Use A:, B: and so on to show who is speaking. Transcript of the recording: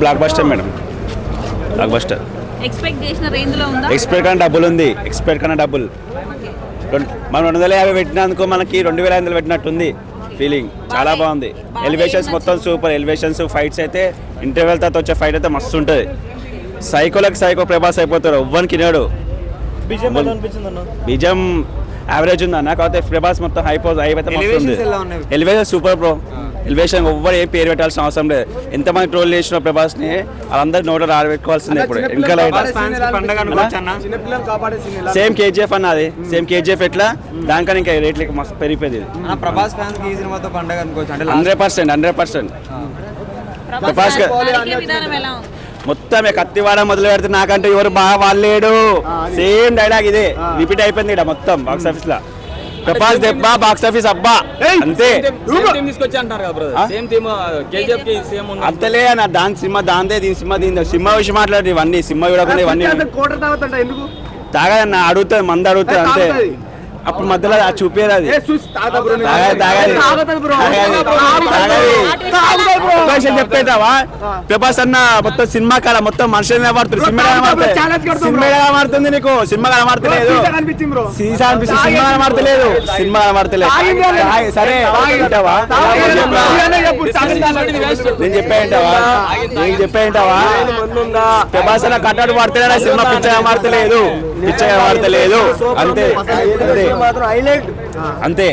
A: Block buster madam, block buster.
B: Expect చేసిన range లో ఉందా?
A: ఎక్స్పెక్ట్ కన్నా డబుల్ ఉంది, ఎక్స్పెక్ట్ కన్నా డబుల్. మనం 250 పెట్టినందుకు మనకి 2500 పెట్టినట్టుంది ఫీలింగ్. చాలా బాగుంది. ఎలివేషన్స్ మొత్తం సూపర్. ఎలివేషన్స్, ఫైట్స్ అయితే ఇంటర్వెల్ తర్వాత వచ్చే ఫైట్ అయితే మస్తు ఉంటుంది. సైకోలకు సైకో ప్రభాస్ అయిపోతారు, ఎవ్వరికి తినాడు. బిజం యావరేజ్ ఉందన్న, కాకపోతే ప్రభాస్ మొత్తం అయితే మస్తుంది. Elevation super bro. ఎలివేషన్ ఎవ్వరు ఏ పేరు పెట్టాల్సిన అవసరం లేదు. ఎంతమంది ట్రోల్ చేసిన ప్రభాస్ని వాళ్ళందరూ నోట్లో ఆడబెట్టుకోవాల్సిందే. ఇప్పుడు ఇంకా సేమ్ కేజీఎఫ్ అన్న, అది సేమ్ కేజీఎఫ్ ఎట్లా దానికన్నా ఇంకా రేట్లు మస్తు పెరిగిపోయింది.
C: ప్రభాస్ ఫ్యాన్స్ కి ఈ సినిమాతో పండగ అనుకోవచ్చు అంటే
A: 100%. ప్రభాస్ మొత్తం కత్తివాడ మొదలు పెడితే నాకంటే ఎవరు బాగా వాళ్ళేడు. సేమ్ డైలాగ్ ఇదే రిపీట్ అయిపోయింది ఇక్కడ మొత్తం బాక్స్ ఆఫీస్ లో. ప్రభాస్ దెబ్బ, బాక్స్ ఆఫీస్ అబ్బా అంతే. అంతలే అన్న, దాని సినిమా దాందే, దీని సినిమా దీని. సినిమా విషయం మాట్లాడి ఇవన్నీ, సినిమా చూడకుండా ఇవన్నీ తాగదన్న. అడుగుతుంది, మంది అడుగుతుంది అంతే. అప్పుడు మధ్యలో చూపేది అది చెప్పేటావా. ప్రభాస్ అన్న మొత్తం సినిమా కాడ మొత్తం మనుషులు కనబడుతుంది. సినిమా కనబడుతుంది నీకు, సినిమా కనబడతలేదు. సీసా అనిపిస్తుంది, సినిమా కనబడతలేదు. సినిమా కనబడతలేదు. సరే నేను చెప్పేంటావా ప్రభాస్ అన్న కట్టాడు పడతలేడా, సినిమా పిచ్చ కనబడతలేదు, పిచ్చ కనబడతలేదు అంతే అంతే.